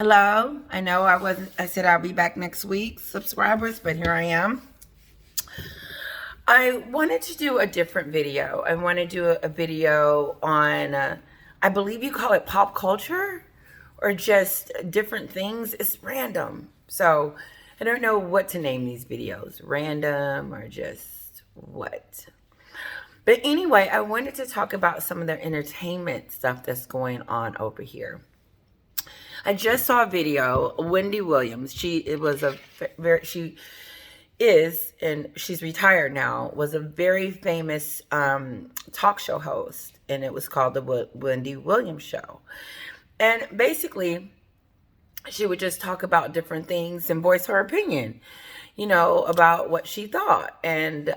Hello. I know I said I'll be back next week, subscribers, but here I am. I wanted to do a different video. I want to do a video on, I believe you call it pop culture or just different things. It's random. So I don't know what to name these videos, random or just what. But anyway, I wanted to talk about some of the entertainment stuff that's going on over here. I just saw a video. Wendy Williams. She is, and she's retired now. Was a very famous talk show host, and it was called the Wendy Williams Show. And basically, she would just talk about different things and voice her opinion, about what she thought. And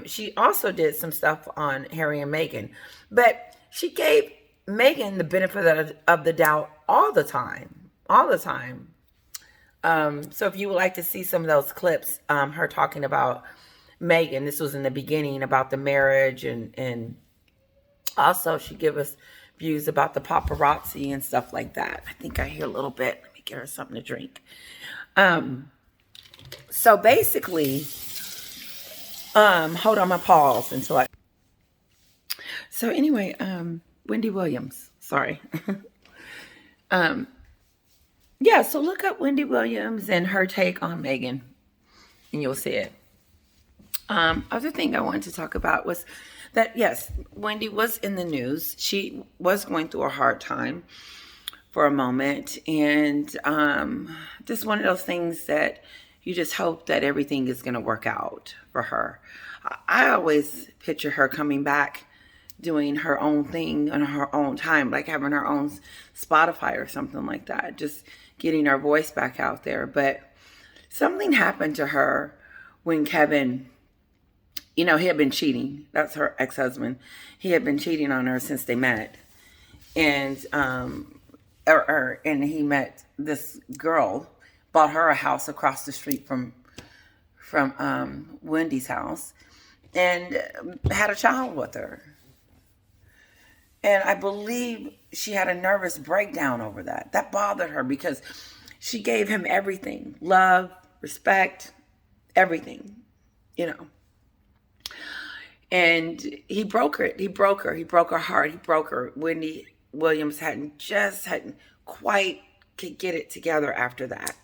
she also did some stuff on Harry and Meghan, but she gave Meghan the benefit of the doubt all the time. So if you would like to see some of those clips, her talking about Meghan, this was in the beginning about the marriage, and also she gave us views about the paparazzi and stuff like that. I think I hear a little bit. Let me get her something to drink. So basically, hold on, my pause until I. So anyway, Wendy Williams. Sorry. Yeah, so look up Wendy Williams and her take on Meghan, and you'll see it. Other thing I wanted to talk about was that, yes, Wendy was in the news. She was going through a hard time for a moment, and just one of those things that you just hope that everything is going to work out for her. I always picture her coming back, doing her own thing on her own time, like having her own Spotify or something like that, just getting her voice back out there. But something happened to her when Kevin, he had been cheating. That's her ex-husband. He had been cheating on her since they met. And and he met this girl, bought her a house across the street from Wendy's house, and had a child with her. And I believe she had a nervous breakdown over that. That bothered her because she gave him everything. Love, respect, everything, And he broke her. He broke her. He broke her heart. He broke her. Wendy Williams hadn't quite could get it together after that.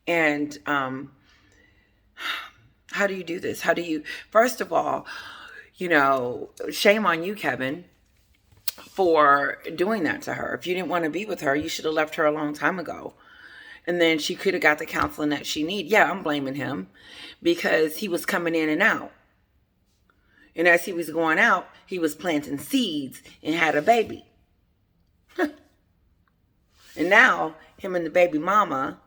And how do you do this? First of all, shame on you, Kevin, for doing that to her. If you didn't want to be with her, you should have left her a long time ago. And then she could have got the counseling that she needed. Yeah, I'm blaming him because he was coming in and out. And as he was going out, he was planting seeds and had a baby. And now him and the baby mama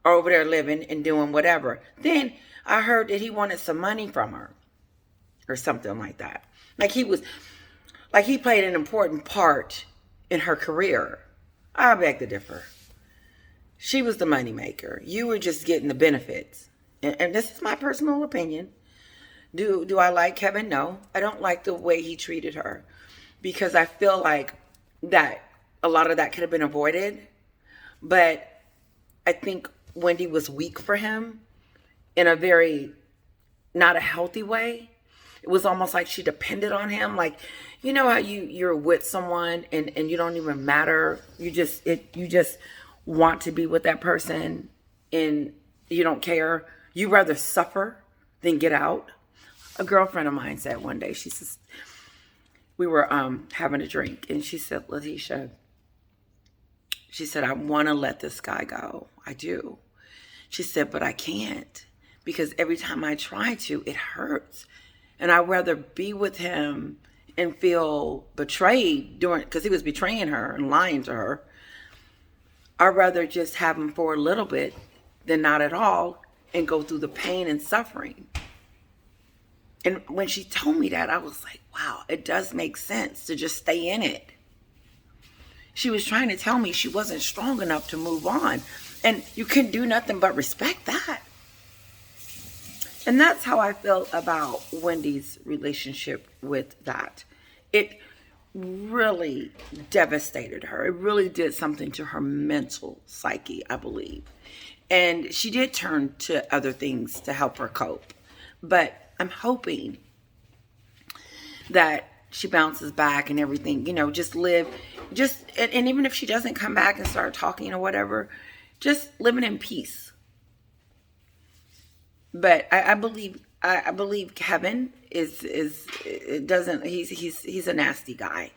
are over there living and doing whatever. Then I heard that he wanted some money from her or something like that. Like he played an important part in her career. I beg to differ. She was the moneymaker. You were just getting the benefits. And this is my personal opinion. Do I like Kevin? No. I don't like the way he treated her. Because I feel like that a lot of that could have been avoided. But I think Wendy was weak for him in a very not a healthy way. It was almost like she depended on him. Like, how you're with someone and you don't even matter. You just want to be with that person and you don't care. You rather suffer than get out. A girlfriend of mine said one day, she says, we were having a drink, and she said, Letitia, she said, I want to let this guy go. I do. She said, but I can't because every time I try to, it hurts. And I'd rather be with him and feel betrayed because he was betraying her and lying to her. I'd rather just have him for a little bit than not at all and go through the pain and suffering. And when she told me that, I was like, wow, it does make sense to just stay in it. She was trying to tell me she wasn't strong enough to move on. And you couldn't do nothing but respect that. And that's how I feel about Wendy's relationship with that. really devastated her. It really did something to her mental psyche, I believe. And she did turn to other things to help her cope. But I'm hoping that she bounces back and everything, just live, and even if she doesn't come back and start talking or whatever, just living in peace. But I believe Kevin he's a nasty guy.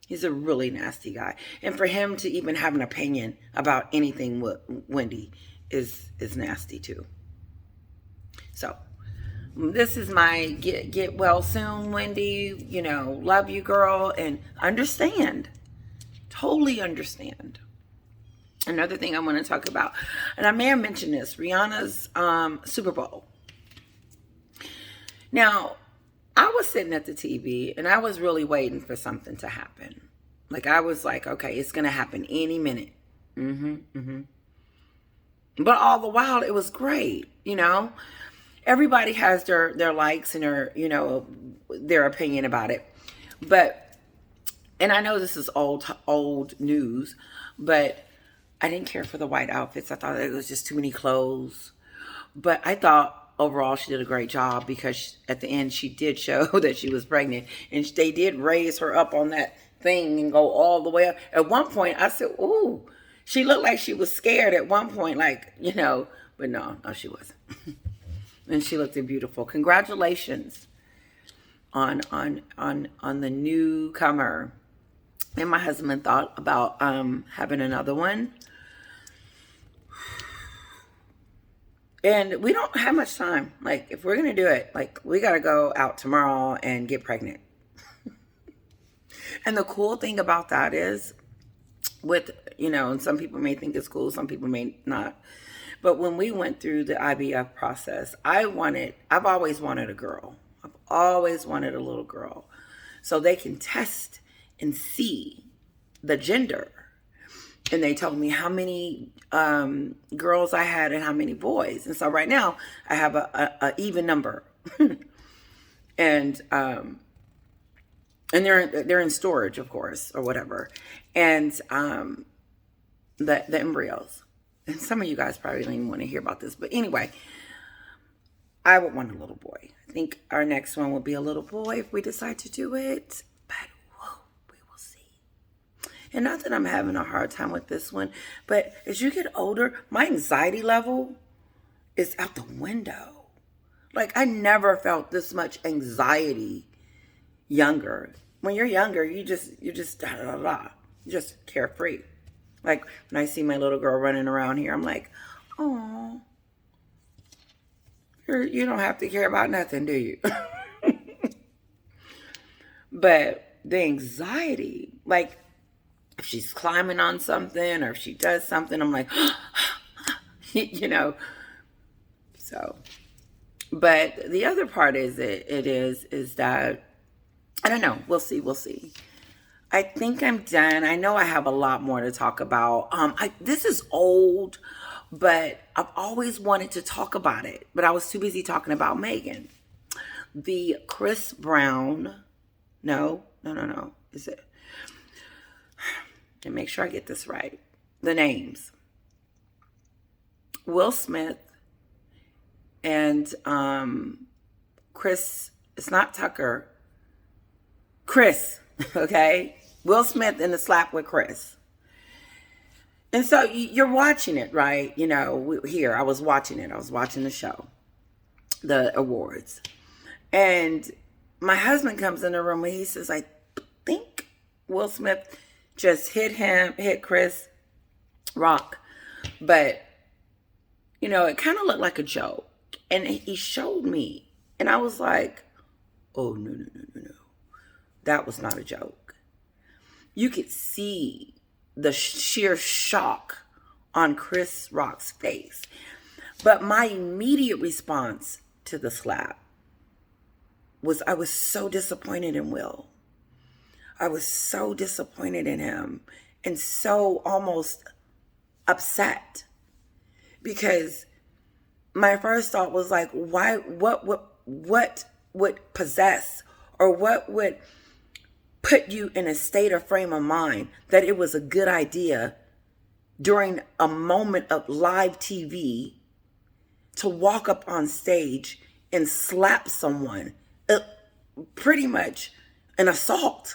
He's a really nasty guy. And for him to even have an opinion about anything with Wendy is nasty too. So this is my get well soon, Wendy. Love you, girl, and understand. Totally understand. Another thing I want to talk about, and I may have mentioned this, Rihanna's Super Bowl. Now, I was sitting at the TV, and I was really waiting for something to happen. Like, I was like, okay, it's going to happen any minute. But all the while, it was great, Everybody has their likes and their opinion about it. And I know this is old news, but I didn't care for the white outfits. I thought it was just too many clothes. But I thought overall she did a great job, because at the end she did show that she was pregnant. And they did raise her up on that thing and go all the way up. At one point I said, ooh, she looked like she was scared at one point, but no, she wasn't. And she looked beautiful. Congratulations on the newcomer. And my husband thought about having another one. And we don't have much time. Like, if we're going to do it, we got to go out tomorrow and get pregnant. And the cool thing about that is, and some people may think it's cool, some people may not. But when we went through the IVF process, I've always wanted a girl. I've always wanted a little girl. So they can test and see the gender. And they told me how many girls I had and how many boys. And so right now I have a even number. And they're in storage, of course, or whatever. And the embryos. And some of you guys probably don't even want to hear about this. But anyway, I would want a little boy. I think our next one will be a little boy if we decide to do it. But we will see. And not that I'm having a hard time with this one, but as you get older, my anxiety level is out the window. Like, I never felt this much anxiety younger. When you're younger, you're just just carefree. Like, when I see my little girl running around here, I'm like, oh, you don't have to care about nothing, do you? But the anxiety, like, if she's climbing on something or if she does something, I'm like, So, but the other part is is that, I don't know. We'll see. I think I'm done. I know I have a lot more to talk about. This is old, but I've always wanted to talk about it. But I was too busy talking about Megan. The Chris Brown. No. Is it? And make sure I get this right. The names. Will Smith and Chris. It's not Tucker. Chris. Okay? Will Smith in the slap with Chris. And so you're watching it, right? Here, I was watching it. I was watching the show, the awards. And my husband comes in the room and he says, I think Will Smith just hit Chris Rock. But, it kind of looked like a joke. And he showed me. And I was like, oh, no. That was not a joke. You could see the sheer shock on Chris Rock's face. But my immediate response to the slap was, I was so disappointed in Will. I was so disappointed in him and so almost upset. Because my first thought was like, what would possess or what would put you in a state or frame of mind that it was a good idea during a moment of live TV to walk up on stage and slap someone, pretty much an assault.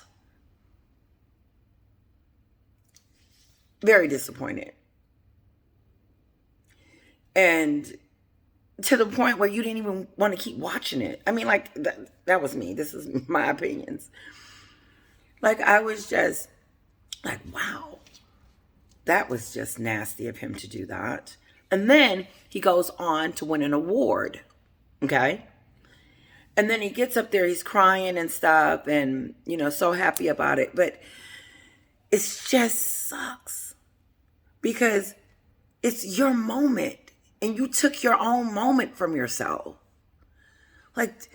Very disappointed. And to the point where you didn't even want to keep watching it. I mean, like, that was me. This is my opinions. Like, I was just like, wow, that was just nasty of him to do that. And then he goes on to win an award. Okay. And then he gets up there, he's crying and stuff and, you know, so happy about it. But it just sucks because it's your moment and you took your own moment from yourself. Like,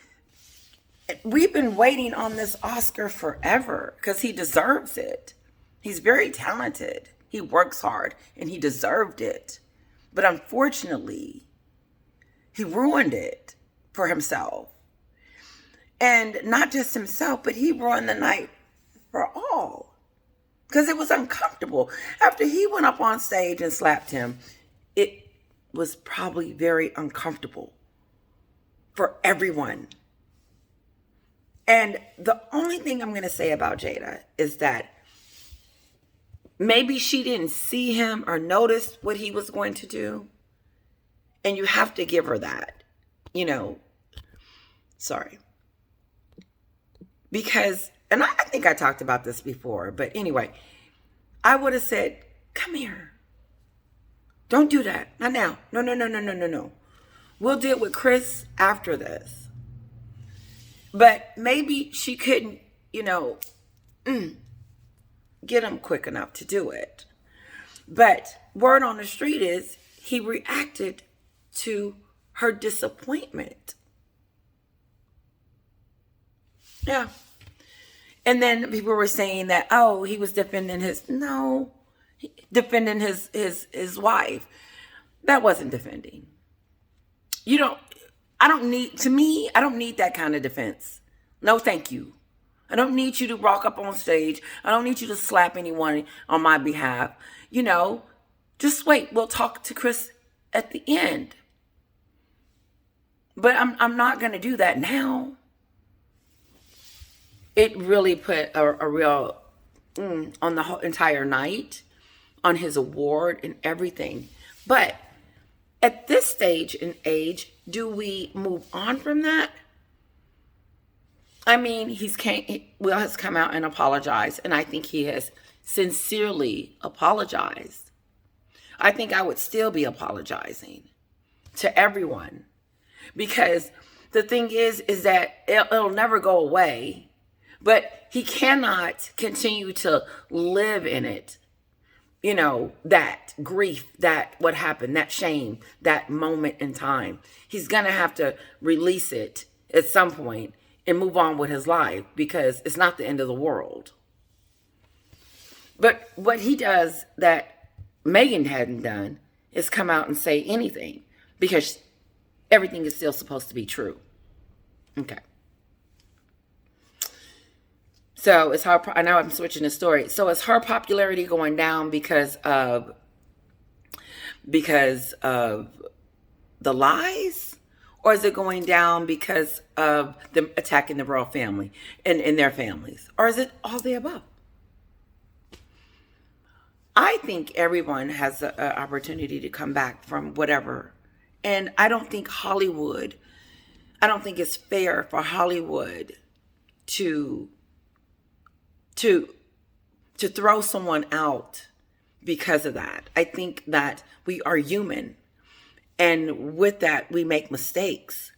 we've been waiting on this Oscar forever because he deserves it. He's very talented. He works hard and he deserved it. But unfortunately, he ruined it for himself. And not just himself, but he ruined the night for all. Because it was uncomfortable. After he went up on stage and slapped him, it was probably very uncomfortable for everyone. And the only thing I'm going to say about Jada is that maybe she didn't see him or notice what he was going to do. And you have to give her that, you know, sorry. Because, and I think I talked about this before, but anyway, I would have said, come here. Don't do that. Not now. No. We'll deal with Chris after this. But maybe she couldn't, you know, get him quick enough to do it. But word on the street is he reacted to her disappointment. Yeah. And then people were saying that, oh, he was defending his wife. That wasn't defending. I don't need that kind of defense. No, thank you. I don't need you to rock up on stage. I don't need you to slap anyone on my behalf. You know, just wait. We'll talk to Chris at the end. But I'm not going to do that now. It really put a real on the whole entire night, on his award and everything. But at this stage in age, do we move on from that? I mean, Will has come out and apologized, and I think he has sincerely apologized. I think I would still be apologizing to everyone because the thing is that it'll never go away. But he cannot continue to live in it. You know, that grief, that what happened, that shame, that moment in time. He's going to have to release it at some point and move on with his life because it's not the end of the world. But what he does that Megan hadn't done is come out and say anything because everything is still supposed to be true. Okay. So it's her. I know I'm switching the story. So is her popularity going down because of the lies, or is it going down because of them attacking the royal family and their families, or is it all the above? I think everyone has an opportunity to come back from whatever, and I don't think it's fair for Hollywood to throw someone out because of that. I think that we are human. And with that, we make mistakes.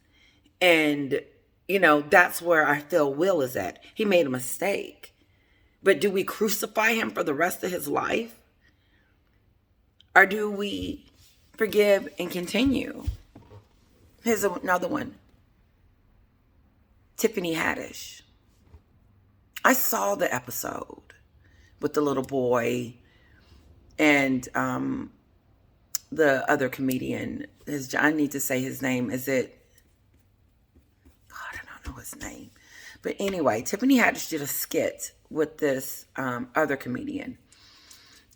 And, you know, that's where I feel Will is at. He made a mistake. But do we crucify him for the rest of his life? Or do we forgive and continue? Here's another one. Tiffany Haddish. I saw the episode with the little boy and the other comedian. I need to say his name. Is it? God, I don't know his name. But anyway, Tiffany Haddish did a skit with this other comedian.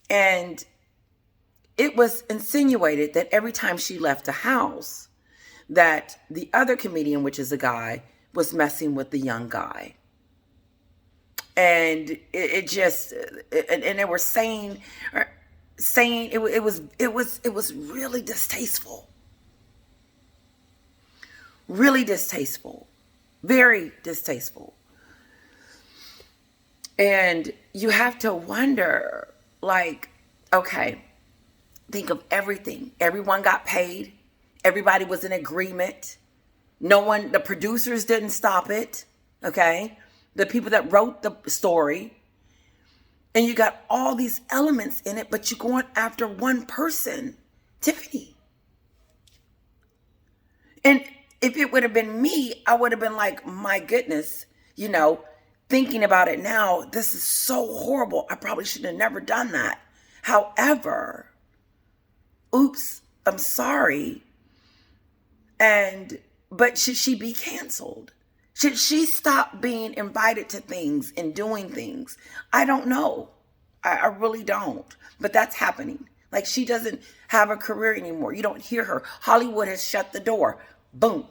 And it was insinuated that every time she left the house, that the other comedian, which is a guy, was messing with the young guy. And it just, and they were saying it was really distasteful. Really distasteful. Very distasteful. And you have to wonder, like, okay, think of everything. Everyone got paid. Everybody was in agreement. No one, the producers didn't stop it. Okay? The people that wrote the story. And you got all these elements in it, but you're going after one person, Tiffany. And if it would have been me, I would have been like, my goodness, you know, thinking about it now, this is so horrible. I probably should have never done that. However, oops, I'm sorry. But should she be canceled? Should she stop being invited to things and doing things? I don't know. I really don't. But that's happening. Like, she doesn't have a career anymore. You don't hear her. Hollywood has shut the door. Boom.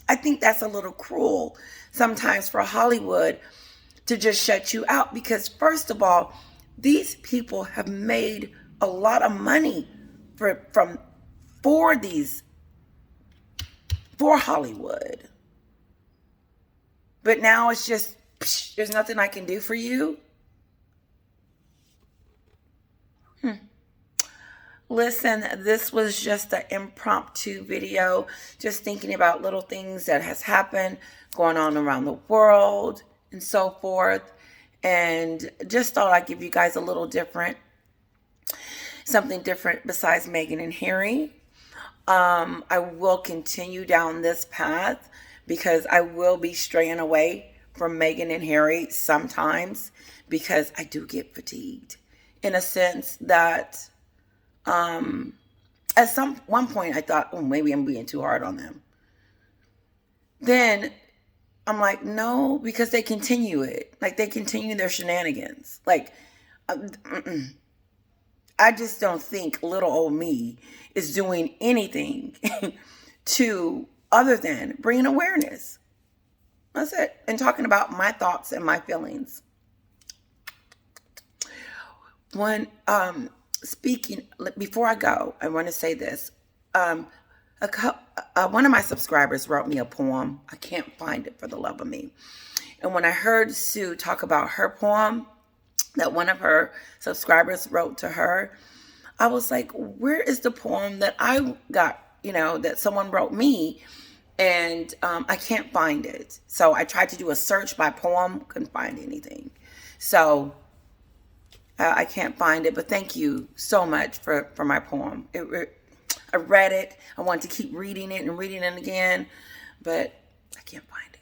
I think that's a little cruel sometimes for Hollywood to just shut you out, because first of all, these people have made a lot of money for Hollywood. But now it's just, there's nothing I can do for you. Listen, this was just an impromptu video, just thinking about little things that has happened, going on around the world and so forth. And just thought I'd give you guys a little different, something different besides Meghan and Harry. I will continue down this path because I will be straying away from Meghan and Harry sometimes, because I do get fatigued in a sense that at one point I thought, oh, maybe I'm being too hard on them. Then I'm like, no, because they continue it. Like, they continue their shenanigans. Like, I just don't think little old me is doing anything to other than bringing awareness. That's it. And talking about my thoughts and my feelings. Speaking, before I go, I want to say this. One of my subscribers wrote me a poem. I can't find it for the love of me. And when I heard Sue talk about her poem that one of her subscribers wrote to her, I was like, where is the poem that I got, that someone wrote me? And I can't find it. So I tried to do a search by poem, couldn't find anything. So I can't find it, but thank you so much for my poem. I read it. I wanted to keep reading it and reading it again, but I can't find it.